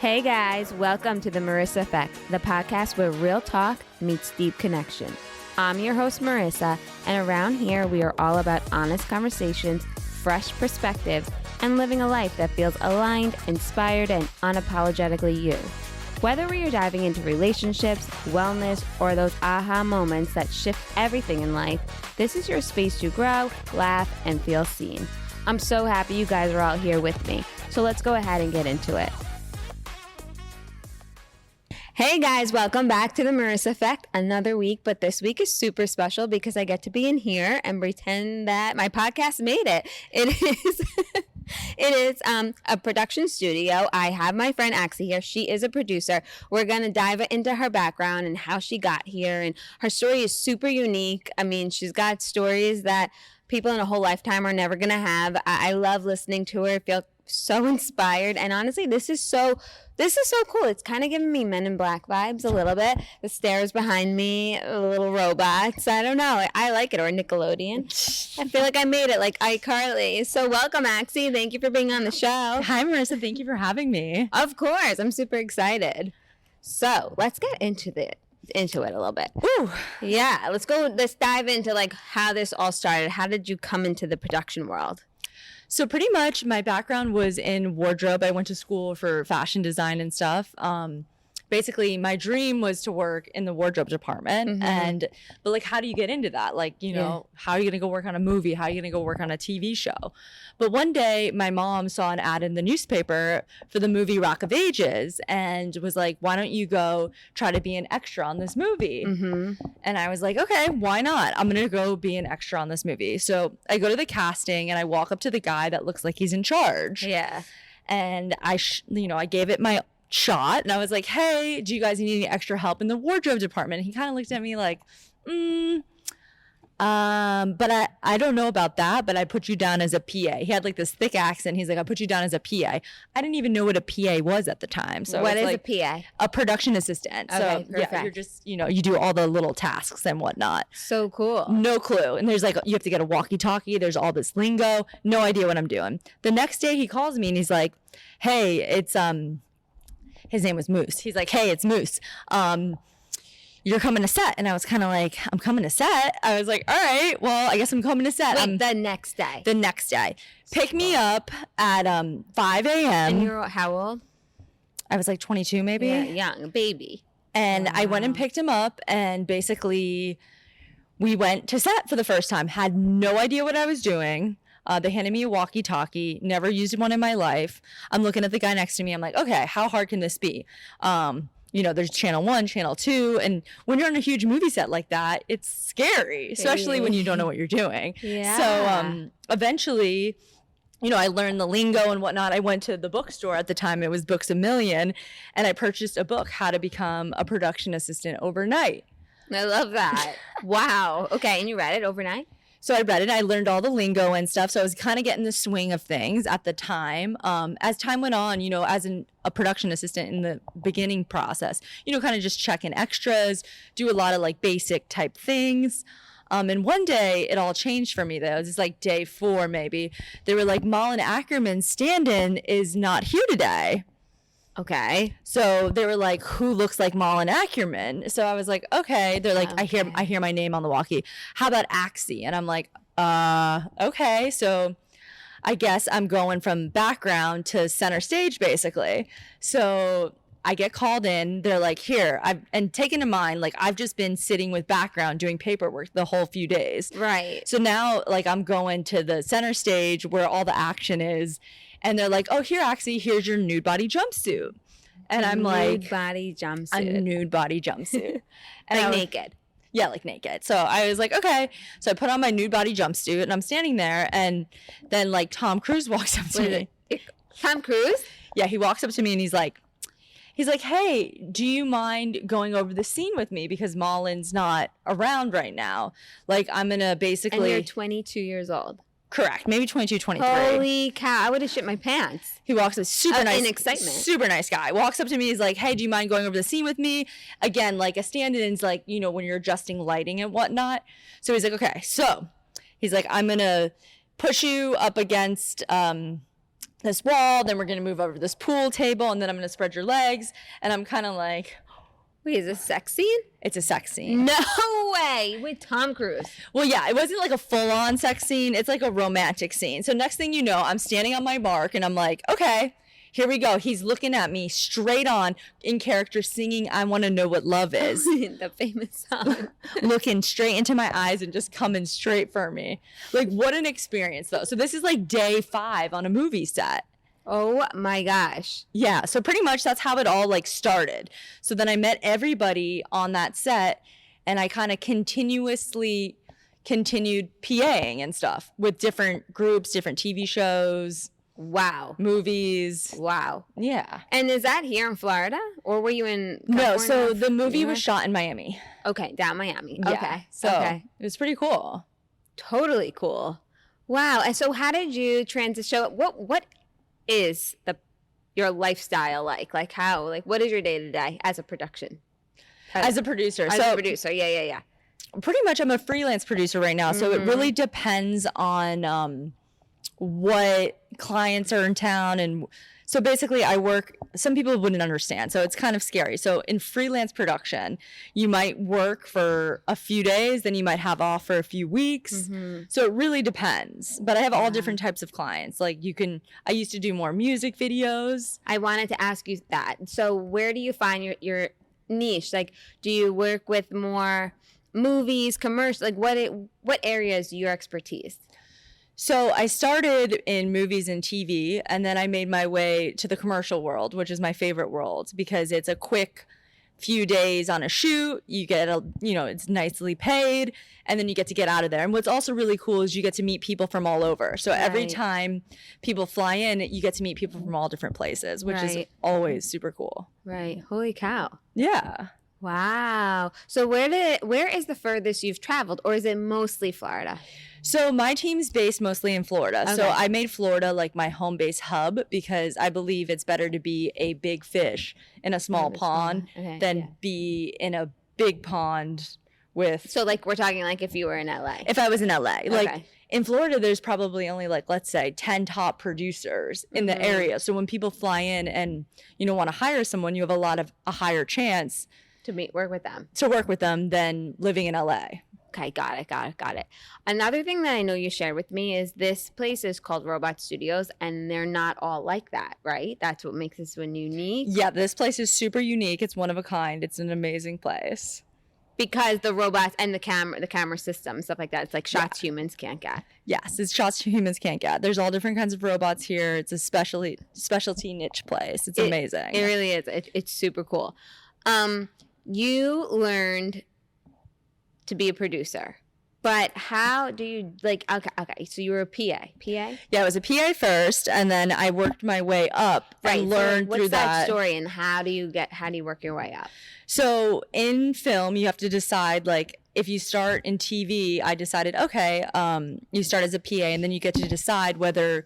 Hey guys, welcome to the Marissa Effect, the podcast where real talk meets deep connection. I'm your host, Marissa, and around here we are all about honest conversations, fresh perspectives, and living a life that feels aligned, inspired, and unapologetically you. Whether we are diving into relationships, wellness, or those aha moments that shift everything in life, this is your space to grow, laugh, and feel seen. I'm so happy you guys are all here with me, so let's go ahead and get into it. Hey guys, welcome back to the Marissa Effect. Another week, but this week is super special because I get to be in here and pretend that my podcast made it. It is a production studio. I have my friend Axie here. She is a producer. We're going to dive into her background and how she got here. And her story is super unique. I mean, she's got stories that people in a whole lifetime are never going to have. I love listening to her. I feel so inspired. And honestly, this is so cool. It's kind of giving me Men in Black vibes a little bit. The stairs behind me, little robots. I don't know. I like it. Or Nickelodeon. I feel like I made it like iCarly. So welcome, Axie. Thank you for being on the show. Hi, Marissa. Thank you for having me. Of course. I'm super excited. So let's get into it a little bit. Woo. Yeah. Let's dive into like how this all started. How did you come into the production world? So pretty much my background was in wardrobe. I went to school for fashion design and stuff. Basically, my dream was to work in the wardrobe department. Mm-hmm. But like, how do you get into that? Like, how are you going to go work on a movie? How are you going to go work on a TV show? But one day, my mom saw an ad in the newspaper for the movie Rock of Ages and was like, why don't you go try to be an extra on this movie? Mm-hmm. And I was like, okay, why not? I'm going to go be an extra on this movie. So I go to the casting and I walk up to the guy that looks like he's in charge. Yeah. And I gave it my shot and I was like, hey, do you guys need any extra help in the wardrobe department? And he kind of looked at me like, but I don't know about that, but I put you down as a PA. He had like this thick accent. He's like, I put you down as a PA. I didn't even know what a PA was at the time. So what is like a PA? A production assistant. Okay, so perfect. yeah, you're just, you do all the little tasks and whatnot. So cool. No clue. And there's like, you have to get a walkie-talkie. There's all this lingo. No idea what I'm doing. The next day he calls me and he's like, hey, it's, his name was Moose. He's like, hey, it's Moose. You're coming to set. And I was kind of like, I'm coming to set. I was like, all right, well, I guess I'm coming to set. Wait, the next day. The next day. Pick me up at 5 a.m. And you're how old? I was like 22 maybe. Yeah, young, baby. And Wow. I went and picked him up and basically we went to set for the first time. Had no idea what I was doing. They handed me a walkie-talkie, never used one in my life. I'm looking at the guy next to me. I'm like, okay, how hard can this be? There's channel 1, channel 2. And when you're on a huge movie set like that, it's scary, especially when you don't know what you're doing. Yeah. So eventually, I learned the lingo and whatnot. I went to the bookstore at the time. It was Books A Million. And I purchased a book, How to Become a Production Assistant Overnight. I love that. Wow. Okay, and you read it overnight? So I read it. I learned all the lingo and stuff. So I was kind of getting the swing of things at the time. As time went on, as a production assistant in the beginning process, kind of just checking extras, do a lot of like basic type things. And one day it all changed for me though. It was like day 4 maybe. They were like, Malin Ackerman's stand-in is not here today. Okay. So they were like, who looks like Malin Ackerman? So I was like, okay. They're like, Okay. I hear my name on the walkie. How about Axie? And I'm like, okay. So I guess I'm going from background to center stage basically. So I get called in. They're like, here, and taken in mind, like I've just been sitting with background doing paperwork the whole few days. Right. So now like I'm going to the center stage where all the action is. And they're like, oh, here, Axie, here's your nude body jumpsuit. And I'm like, nude body jumpsuit. a nude body jumpsuit. And Like I was, naked. Yeah, like naked. So I was like, okay. So I put on my nude body jumpsuit and I'm standing there. And then like Tom Cruise walks up to me. Tom Cruise? Yeah, he walks up to me and he's like, hey, do you mind going over the scene with me? Because Malin's not around right now. Like I'm going to basically. And you're 22 years old. Correct. Maybe 22, 23. Holy cow. I would have shit my pants. He walks up, super nice. In excitement. Super nice guy. Walks up to me. He's like, hey, do you mind going over the scene with me? Again, like a stand-in's like, when you're adjusting lighting and whatnot. So he's like, okay. So he's like, I'm going to push you up against this wall, then we're going to move over to this pool table, and then I'm going to spread your legs. And I'm kind of like, Wait, is this a sex scene? it's a sex scene. No way. With Tom Cruise. Well, yeah, it wasn't like a full-on sex scene. It's like a romantic scene. So next thing you know, I'm standing on my mark and I'm like, okay, here we go. He's looking at me straight on in character singing I Want to Know What Love Is, The famous song. looking straight into my eyes and just coming straight for me. Like, what an experience, though. So this is like day 5 on a movie set. Oh my gosh. Yeah, so pretty much that's how it all like started. So then I met everybody on that set and I kind of continuously continued PAing and stuff with different groups, different TV shows, Wow. movies. Wow. Yeah. And is that here in Florida? Or were you in No, so California? the movie You was were- shot in Miami. Okay, down Miami. Yeah, Okay. So okay. it was pretty cool. Totally cool. Wow. And so how did you transition? What is your lifestyle like? Like how, like what is your day to day as a production? As a producer. As So a producer. Yeah. pretty much I'm a freelance producer right now. So it really depends on what clients are in town. And so basically I work, some people wouldn't understand. So it's kind of scary. So in freelance production, you might work for a few days, then you might have off for a few weeks. So it really depends. But I have all different types of clients. Like I used to do more music videos. I wanted to ask you that. So where do you find your niche? Like, do you work with more movies, commercials? Like what area is your expertise? So I started in movies and TV, and then I made my way to the commercial world, which is my favorite world because it's a quick few days on a shoot. You get it's nicely paid, and then you get to get out of there. And what's also really cool is you get to meet people from all over. So every Right. time people fly in, you get to meet people from all different places, which is Right. always super cool. Right. Holy cow. Yeah. Wow. So where is the furthest you've traveled, or is it mostly Florida? So my team's based mostly in Florida. So Okay. I made Florida like my home base hub because I believe it's better to be a big fish in a small pond Okay, than yeah. be in a big pond with So like we're talking like if you were in LA. if I was in LA. Like Okay. in Florida there's probably only like let's say 10 top producers in the area. So when people fly in and want to hire someone, you have a higher chance To work with them. to work with them than living in LA. Okay, got it. Another thing that I know you shared with me is this place is called Robot Studios, and they're not all like that, right? That's what makes this one unique. Yeah, this place is super unique. It's one of a kind. It's an amazing place. Because the robots and the camera system, stuff like that, it's like shots humans can't get. Yes, it's shots humans can't get. There's all different kinds of robots here. It's a specialty niche place. It's amazing. It really is. It's super cool. You learned to be a producer, but how do you okay, so you were a PA. Yeah, I was a PA first, and then I worked my way up and learned what's through that story, and how do you work your way up? So in film, you have to decide, like, if you start in TV, I decided, okay, you start as a PA, and then you get to decide whether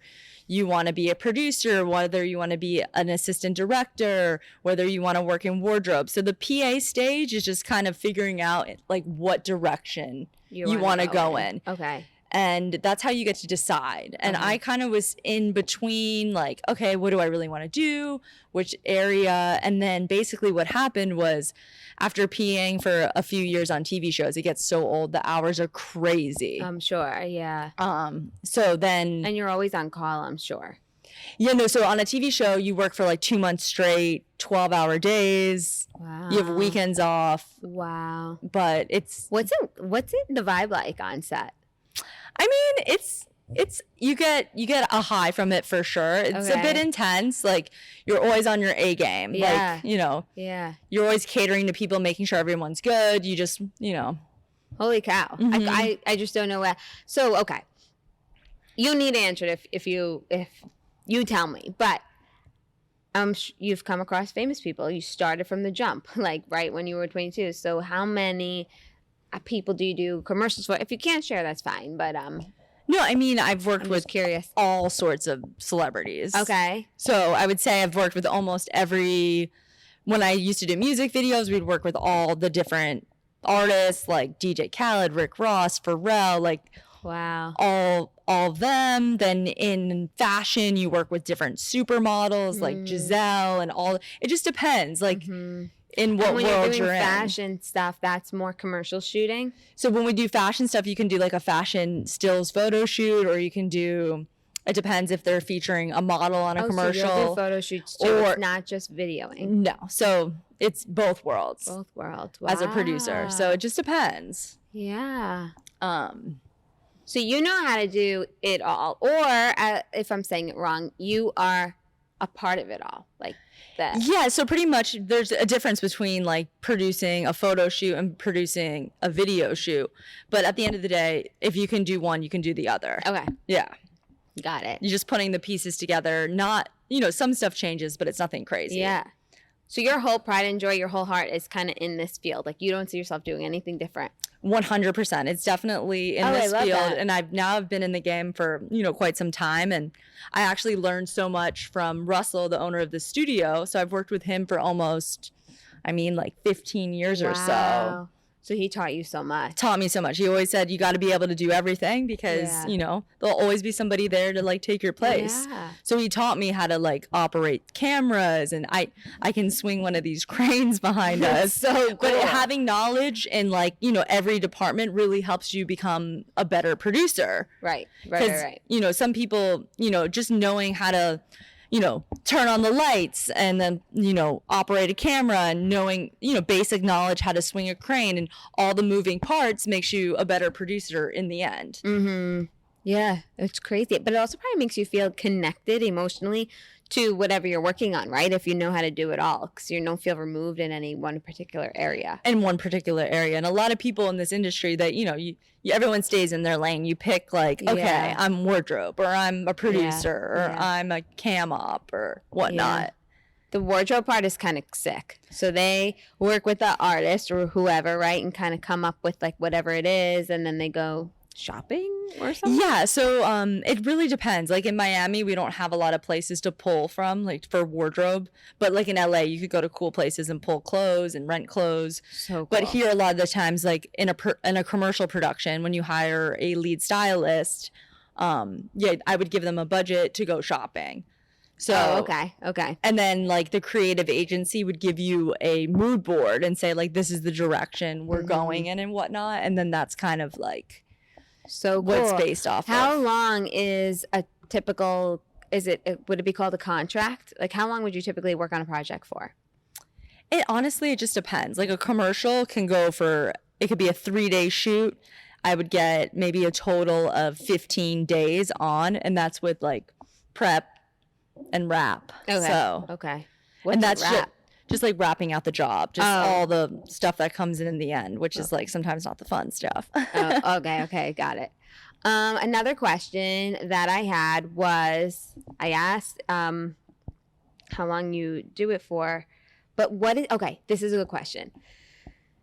you want to be a producer, whether you want to be an assistant director, whether you want to work in wardrobe. So the PA stage is just kind of figuring out, like, what direction you want to go in. Okay. And that's how you get to decide. And I kind of was in between, like, okay, what do I really want to do? Which area? And then basically what happened was after PAing for a few years on TV shows, it gets so old. The hours are crazy. I'm sure. Yeah. So then, And you're always on call, I'm sure. so on a TV show, you work for like 2 months straight, 12-hour days. Wow. You have weekends off, Wow. but it's, What's it the vibe like on set? I mean, it's you get a high from it for sure. It's a bit Okay. intense. Like you're always on your A game. Yeah. Like, Yeah. you're always catering to people, making sure everyone's good. You just, Holy cow. I just don't know where. So, okay. You need to answer it if you tell me, but you've come across famous people. You started from the jump, like right when you were 22. So how many people do you do commercials for? If you can't share, that's fine. But No, I mean, I've worked I'm with just curious. all sorts of celebrities. Okay. So I would say I've worked with almost every, when I used to do music videos, we'd work with all the different artists like DJ Khaled, Rick Ross, Pharrell, like Wow. all of them. Then in fashion, you work with different supermodels like Giselle and all. It just depends, like in what And when world you're doing you're in. fashion stuff, that's more commercial shooting. So when we do fashion stuff, you can do like a fashion stills photo shoot, or you can do. It depends if they're featuring a model on a commercial. So you'll do photo shoots too. or- It's not just videoing. No, so it's both worlds Both worlds. as a producer. So Wow. it just depends. Yeah. Um, So you know how to do it all, or if I'm saying it wrong, you are a part of it all, like that. Yeah, so pretty much there's a difference between like producing a photo shoot and producing a video shoot. But at the end of the day, if you can do one, you can do the other. Okay, Yeah. got it. You're just putting the pieces together. Not, some stuff changes, but it's nothing crazy. Yeah. So your whole pride and joy, your whole heart is kind of in this field. Like you don't see yourself doing anything different. 100%. It's definitely in Oh, I this love field. that. And I've been in the game for, quite some time. And I actually learned so much from Russell, the owner of the studio. So I've worked with him for almost, like 15 years or so. Wow. So he taught you so much. Taught me so much. He always said you got to be able to do everything because, Yeah. there'll always be somebody there to like take your place. Yeah. So he taught me how to like operate cameras, and I can swing one of these cranes behind us. So cool. But having knowledge in like, every department really helps you become a better producer. Right. Because, some people, just knowing how to, turn on the lights and then, operate a camera and knowing, basic knowledge how to swing a crane and all the moving parts makes you a better producer in the end. Mm-hmm. Yeah, it's crazy. But it also probably makes you feel connected emotionally to whatever you're working on, right? If you know how to do it all, because you don't feel removed in any one particular area. In one particular area. And a lot of people in this industry that, everyone stays in their lane. You pick like, okay, Yeah. I'm wardrobe, or I'm a producer, or Yeah. I'm a cam op, or whatnot. The wardrobe part is kind of sick. So they work with the artist or whoever, right? And kind of come up with like whatever it is. And then they go shopping or something? Yeah, so it really depends. Like in Miami, we don't have a lot of places to pull from, like for wardrobe. But like in LA, you could go to cool places and pull clothes and rent clothes. So cool. But here, a lot of the times, like in a commercial production, when you hire a lead stylist, I would give them a budget to go shopping. So okay. And then like the creative agency would give you a mood board and say like, this is the direction we're going in and whatnot. And then that's kind of like So what it's cool. based off How of. long is a typical? Would it be called a contract? Like how long would you typically work on a project for? It honestly, it just depends. Like a commercial can go for, it could be a 3-day shoot. I would get maybe a total of 15 days on, and that's with like prep and wrap. Okay. So, Okay. and that's wrap? just like wrapping out the job, just Oh. all the stuff that comes in the end, which is like sometimes not the fun stuff. Oh, okay, got it. Another question that I had was I asked how long you do it for, but this is a good question.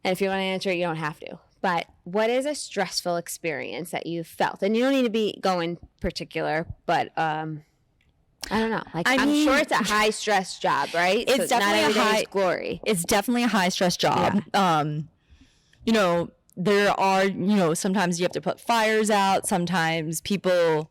And if you want to answer it, you don't have to. But what is a stressful experience that you felt? And you don't need to be going particular, but I don't know. Like I'm sure it's a high stress job, right? It's So definitely not every a day is high- glory. It's definitely a high stress job. There are, sometimes you have to put fires out. Sometimes people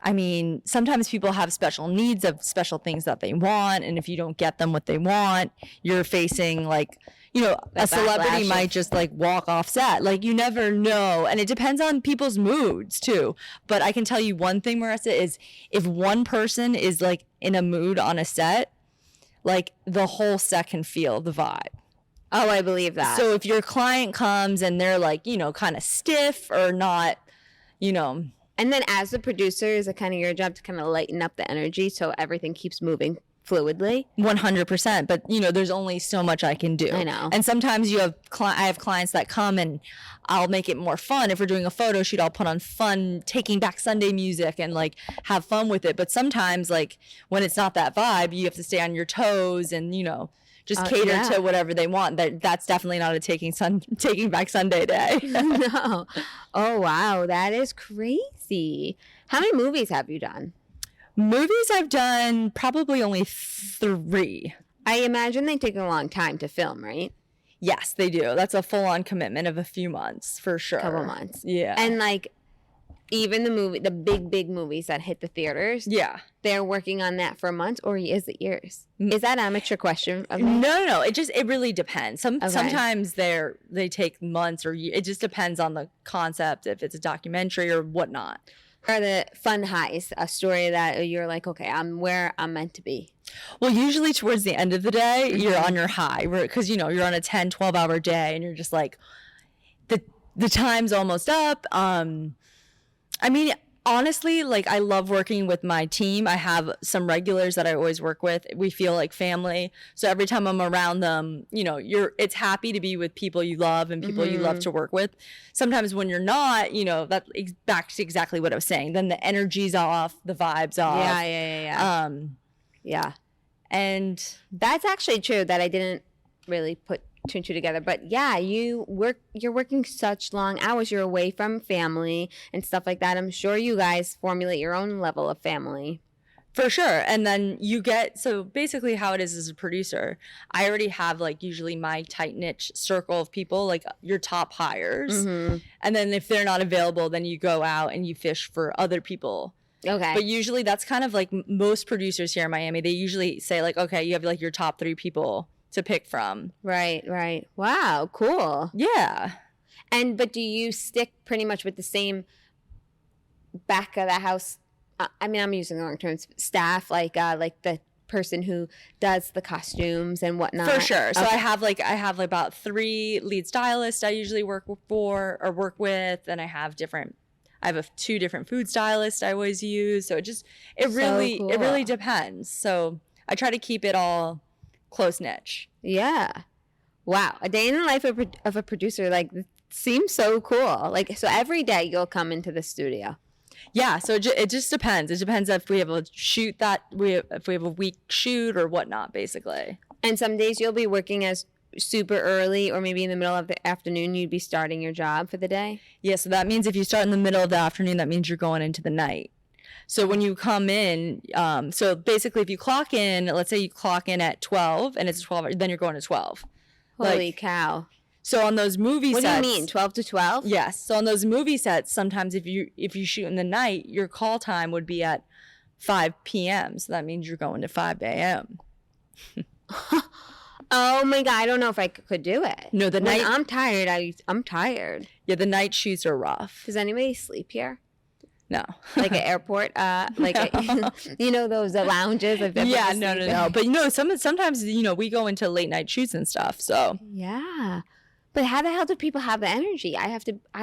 have special needs of special things that they want. And if you don't get them what they want, you're facing like, a celebrity backlash might of- just like walk off set. Like you never know. And it depends on people's moods too. But I can tell you one thing, Marissa, is if one person is like in a mood on a set, like the whole set can feel the vibe. Oh, I believe that. So if your client comes and they're like, kind of stiff or not, And then as the producer, is it kind of your job to kind of lighten up the energy so everything keeps moving fluidly? 100%. But, there's only so much I can do. I know. And sometimes I have clients that come and I'll make it more fun. If we're doing a photo shoot, I'll put on fun Taking Back Sunday music and like have fun with it. But sometimes like when it's not that vibe, you have to stay on your toes and, just cater yeah. to whatever they want. That's definitely not a Taking Back Sunday day. No. Oh, wow. That is crazy. How many movies have you done? Movies I've done probably only 3. I imagine they take a long time to film, right? Yes, they do. That's a full-on commitment of a few months for sure. Couple months. Yeah. And like, even the big movies that hit the theaters, Yeah. they're working on that for months, or is it years? Is that an amateur question of No, me? no. It really depends. Okay. Sometimes they take months or it just depends on the concept, if it's a documentary or whatnot. Are the fun highs a story that you're like, okay, I'm where I'm meant to be? Well, usually towards the end of the day, you're on your high, because you're on a 10, 12-hour day and you're just like, the time's almost up. I mean, honestly, like, I love working with my team. I have some regulars that I always work with. We feel like family. So every time I'm around them, it's happy to be with people you love and people you love to work with. Sometimes when you're not, back to exactly what I was saying, then the energy's off, the vibe's off. Yeah. Yeah. And That's actually true that I didn't really put two and two together. But yeah, you're working such long hours. You're away from family and stuff like that. I'm sure you guys formulate your own level of family. for sure. And then so basically how it is as a producer, I already have like usually my tight niche circle of people, like your top hires. Mm-hmm. And then if they're not available, then you go out and you fish for other people. Okay. But usually that's kind of like most producers here in Miami. They usually say like, okay, you have like your top 3 people to pick from. Right. Wow, cool. Yeah. But do you stick pretty much with the same back of the house? I mean, I'm using the wrong terms. Staff, like the person who does the costumes and whatnot. For sure. So Okay. I have about 3 lead stylists I usually work with, and I have 2 different food stylists I always use. So it really cool. depends. So I try to keep it all close niche. Yeah. Wow. A day in the life of a producer, like, seems so cool. Like, so every day you'll come into the studio. Yeah, so it just depends. It depends if we have a shoot if we have a week shoot or whatnot, basically. And some days you'll be working as super early, or maybe in the middle of the afternoon you'd be starting your job for the day. Yeah, so that means if you start in the middle of the afternoon, that means you're going into the night. So when you come in, so basically if you clock in, let's say you clock in at 12 and it's 12, then you're going to 12. Holy Like, cow. So on those movie What sets. do you mean, 12 to 12? Yes. So on those movie sets, sometimes if you shoot in the night, your call time would be at 5 p.m. So that means you're going to 5 a.m. Oh my God, I don't know if I could do it. No, the When night. I'm tired, I'm tired. Yeah, the night shoots are rough. Does anybody sleep here? No. Like an airport? Those lounges? Like Yeah, no. But sometimes we go into late night shoots and stuff. So Yeah. But how the hell do people have the energy? I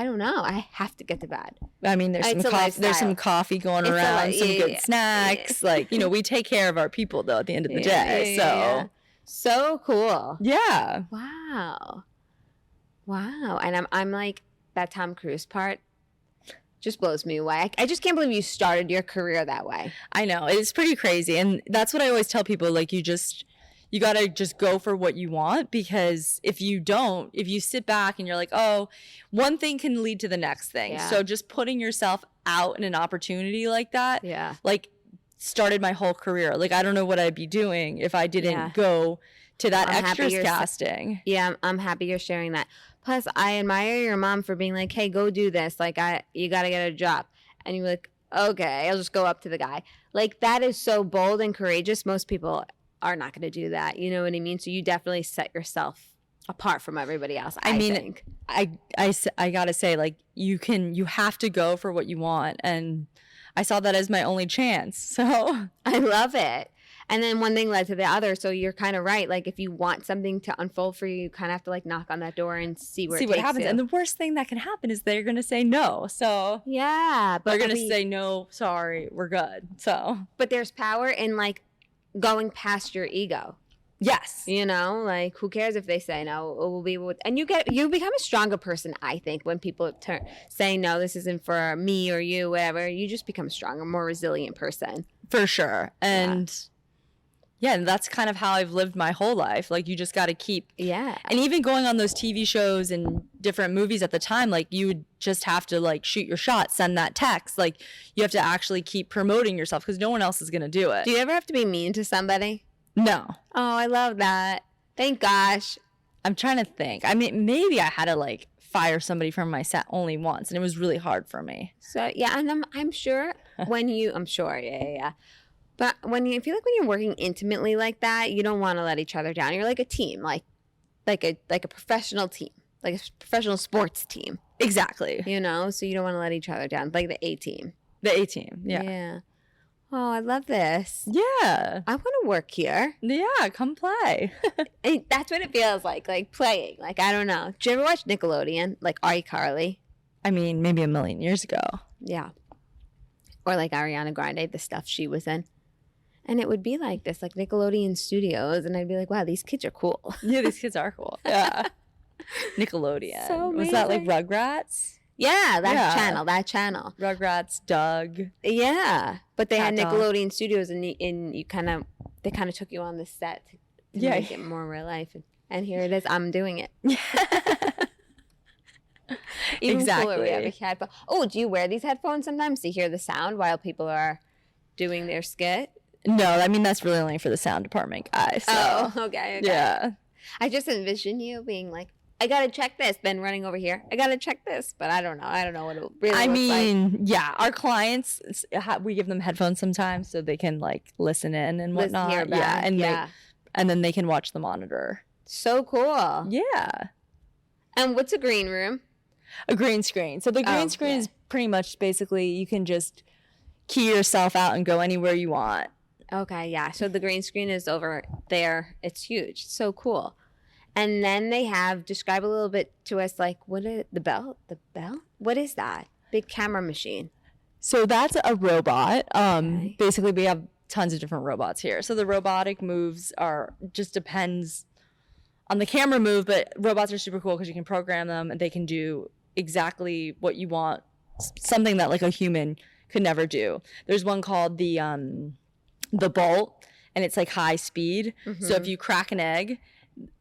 don't know. I have to get to bed. I mean, there's It's some a coffee. There's some lifestyle. coffee going It's a around. Some good yeah. snacks. Like we take care of our people though at the end of the day. Yeah. So cool. Yeah. Wow. And I'm like, that Tom Cruise part just blows me away. I just can't believe you started your career that way. I know, it's pretty crazy, and that's what I always tell people. Like you gotta just go for what you want, because if you sit back and you're like, oh, one thing can lead to the next thing. Yeah. So just putting yourself out in an opportunity like that, Yeah. like started my whole career. Like I don't know what I'd be doing if I didn't Yeah. go to that I'm happy extras you're casting. Yeah, I'm happy you're sharing that. Plus, I admire your mom for being like, hey, go do this. Like, you got to get a job. And you're like, okay, I'll just go up to the guy. Like, that is so bold and courageous. Most people are not going to do that. You know what I mean? So you definitely set yourself apart from everybody else, I think. I gotta say, like, you have to go for what you want, and I saw that as my only chance. So I love it. And then one thing led to the other. So you're kind of right. Like, if you want something to unfold for you, you kind of have to like knock on that door and see what takes happens. you. And the worst thing that can happen is they're gonna say no. So Yeah, but they're gonna say no, sorry, we're good. So but there's power in like going past your ego. yes. You know, like, who cares if they say no? We'll be with, and you become a stronger person. I think when people say no, this isn't for me or you, whatever. You just become a stronger, more resilient person. For sure. And and that's kind of how I've lived my whole life. Like, you just got to keep, Yeah. and even going on those TV shows and different movies at the time, like, you would just have to like shoot your shot, send that text. Like, you have to actually keep promoting yourself because no one else is going to do it. Do you ever have to be mean to somebody? No. Oh, I love that. Thank gosh. I'm trying to think. I mean, maybe I had to like fire somebody from my set only once, and it was really hard for me. So yeah, and I'm sure I'm sure, yeah. But I feel like when you're working intimately like that, you don't want to let each other down. You're like a team, like a professional team, like a professional sports team, Exactly. you know? So you don't want to let each other down, like the A team. The A team. Yeah. Yeah. Oh, I love this. Yeah. I want to work here. Yeah. Come play. That's what it feels like playing. Like, I don't know. Did you ever watch Nickelodeon? Like iCarly? I mean, maybe a million years ago. Yeah. Or like Ariana Grande, the stuff she was in. And it would be like this, like Nickelodeon Studios. And I'd be like, wow, these kids are cool. Yeah, these kids are cool. Yeah. Nickelodeon. So was that like amazing. Rugrats? Yeah, Yeah. that channel. Rugrats, Doug. Yeah. But they had Cat Dog. Nickelodeon Studios and they kind of took you on the set to Yeah. make it more real life. And here it is. I'm doing it. Even cooler, we have a Exactly. headphone. Oh, do you wear these headphones sometimes to hear the sound while people are doing their skit? No, I mean, that's really only for the sound department guys. So. Oh, okay. Yeah. I just envision you being like, I gotta check this, then running over here. I gotta check this, but I don't know. I don't know what it really I looks mean, yeah, our clients, we give them headphones sometimes so they can like listen in and like. whatnot. Hear Yeah, back. and yeah. and then they can watch the monitor. So cool. Yeah, And what's a green room? a green screen. So the green Oh, screen yeah. is pretty much basically you can just key yourself out and go anywhere you want. Okay, yeah. So the green screen is over there. It's huge. So cool. And then they have, describe a little bit to us, like, what is the bell? The bell? What is that? Big camera machine. So that's a robot. Okay. Basically, we have tons of different robots here. So the robotic moves are just depends on the camera move, but robots are super cool because you can program them and they can do exactly what you want, something that like a human could never do. There's one called the Bolt, and it's like high speed. So if you crack an egg,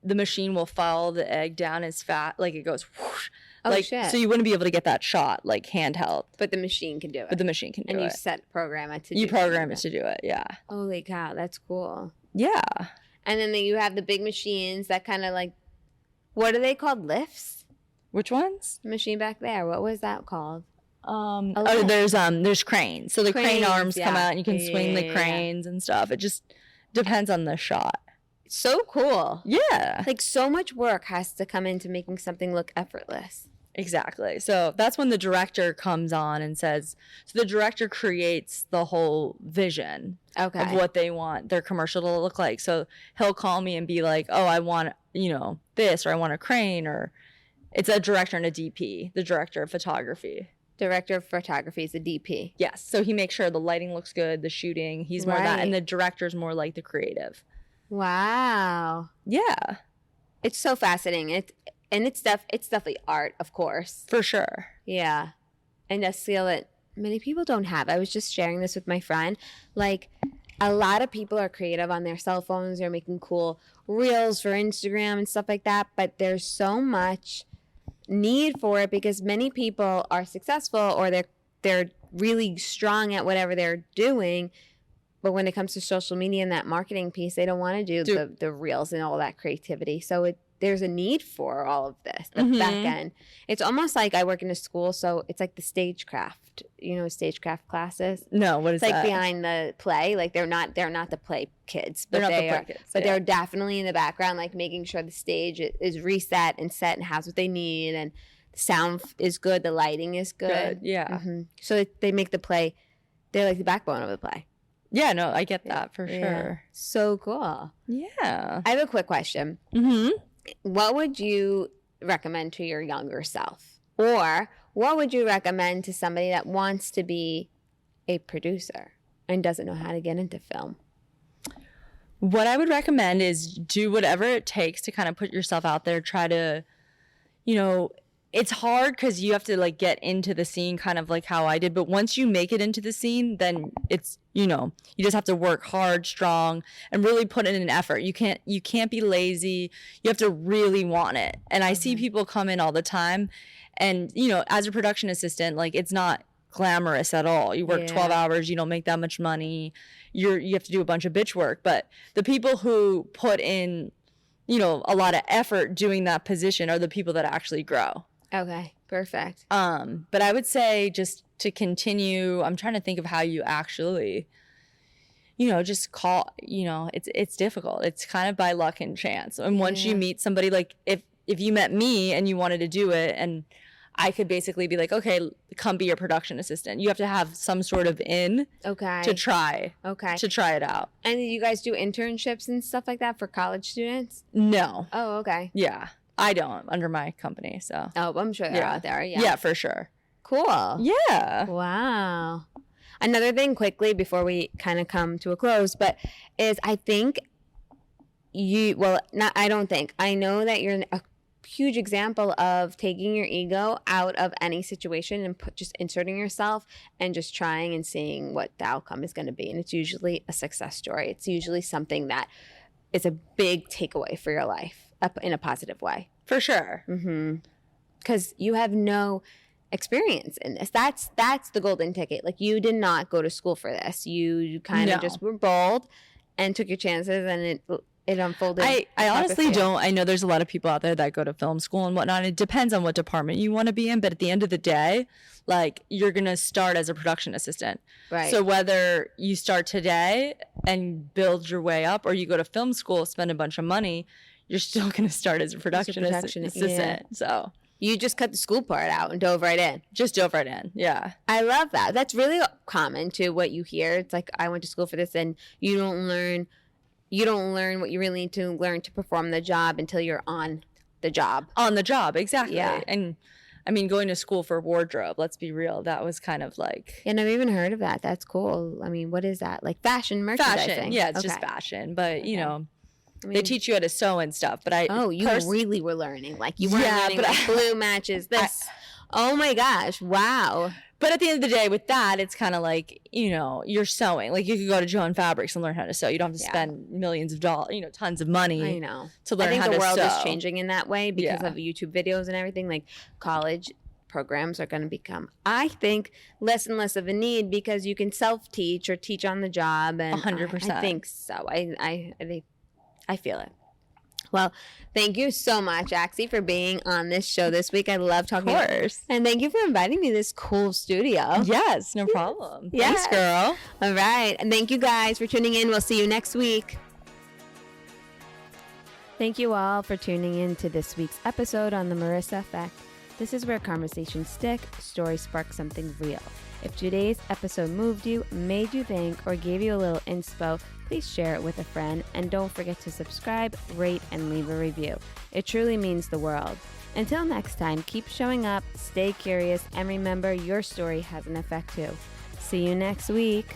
the machine will follow the egg down as fast, like it goes whoosh. Oh, Like, shit. so you wouldn't be able to get that shot like handheld, But the machine can do it. but the machine can do and you it. program it to do You program it that. to do it. Yeah. Holy cow, that's cool. Yeah. And then you have the big machines that kind of like, what are they called? Lifts? Which ones? The machine back there. What was that called? A Oh, lift. there's cranes. So the crane Cranes, arms come yeah. out and you can Yeah, swing the yeah. cranes and stuff. It just depends on the shot. So cool. Yeah. Like so much work has to come into making something look effortless. Exactly. So that's when the director comes on and says, so the director creates the whole vision Okay. of what they want their commercial to look like. So he'll call me and be like, oh, I want, this, or I want a crane, or it's a director and a DP, the director of photography. Director of photography is a DP. Yes. So he makes sure the lighting looks good, the shooting, he's more that. Right. And the director's more like the creative. Wow. Yeah, It's so fascinating. It's definitely art, of course. for sure. Yeah. And a skill that many people don't have. I was just sharing this with my friend. Like, a lot of people are creative on their cell phones. They're making cool reels for Instagram and stuff like that. But there's so much need for it because many people are successful or they're really strong at whatever they're doing. But when it comes to social media and that marketing piece, they don't want to do the reels and all that creativity. So there's a need for all of this, the back end. It's almost like I work in a school, so it's like the stagecraft, stagecraft classes. No, what is It's like that? behind the play. Like they're not the play kids, but They're not the they play are. kids, But yeah. they're definitely in the background, like making sure the stage is reset and set and has what they need, and the sound is good, the lighting is good. Good. Yeah. So they make the play. They're like the backbone of the play. Yeah, no, I get that for Yeah. sure. So cool. Yeah. I have a quick question. Mm-hmm. What would you recommend to your younger self? Or what would you recommend to somebody that wants to be a producer and doesn't know how to get into film? What I would recommend is do whatever it takes to kind of put yourself out there. Try to, it's hard because you have to like get into the scene kind of like how I did. But once you make it into the scene, then it's, you just have to work hard, strong, and really put in an effort. You can't be lazy. You have to really want it. And I see people come in all the time and, as a production assistant, like it's not glamorous at all. You work 12 hours, you don't make that much money. You have to do a bunch of bitch work. But the people who put in, a lot of effort doing that position are the people that actually grow. Okay, perfect. But I would say just to continue, I'm trying to think of how you actually, just call, it's difficult. It's kind of by luck and chance. And once you Yeah. meet somebody, like if you met me and you wanted to do it, and I could basically be like, okay, come be your production assistant. You have to have some sort of Okay. to try Okay. it out. And do you guys do internships and stuff like that for college students? No. Oh, okay. Yeah. I don't under my company. So Oh, I'm sure they're out there. Yeah. Yeah, for sure. Cool. Yeah. Wow. Another thing quickly before we kind of come to a close, but is I think I know that you're a huge example of taking your ego out of any situation and just inserting yourself and just trying and seeing what the outcome is going to be. And it's usually a success story. It's usually something that is a big takeaway for your life in a positive way. For sure. Because you have no experience in this. That's the golden ticket. Like, you did not go to school for this. You kind of No. just were bold and took your chances, and it unfolded. I honestly perfectly. don't. I know there's a lot of people out there that go to film school and whatnot. It depends on what department you want to be in. But at the end of the day, like, you're going to start as a production assistant. Right. So whether you start today and build your way up, or you go to film school, spend a bunch of money, you're still going to start as a production assistant. yeah. So You just cut the school part out and dove right in. just dove right in. Yeah. I love that. That's really common to what you hear. It's like, I went to school for this, and you don't learn what you really need to learn to perform the job until you're on the job. On the job. Exactly. Yeah. And I mean, going to school for wardrobe, let's be real, that was kind of like Yeah, I've even heard of that. That's cool. I mean, what is that? Like fashion merchandising? fashion. Yeah, it's just Okay. fashion. But, you Okay. know, I mean, they teach you how to sew and stuff. But you really were learning. Like, you weren't Yeah, learning but like blue matches this. Oh my gosh. Wow. But at the end of the day, with that, it's kind of like, you're sewing. Like, you could go to Joann Fabrics and learn how to sew. You don't have to Yeah. spend millions of dollars, tons of money I know. to I learn think how the to world sew. is changing in that way because Yeah. of YouTube videos and everything. Like, college programs are going to become, I think, less and less of a need because you can self-teach or teach on the job. And 100%. I think so. I feel it. Well, thank you so much, Axie, for being on this show this week. I love talking. Of course. And thank you for inviting me to this cool studio. Yes, no problem. Yes. Thanks, girl. All right. And thank you guys for tuning in. We'll see you next week. Thank you all for tuning in to this week's episode on the Marissa Effect. This is where conversations stick, stories spark something real. If today's episode moved you, made you think, or gave you a little inspo, please share it with a friend. And don't forget to subscribe, rate, and leave a review. It truly means the world. Until next time, keep showing up, stay curious, and remember, your story has an effect too. See you next week.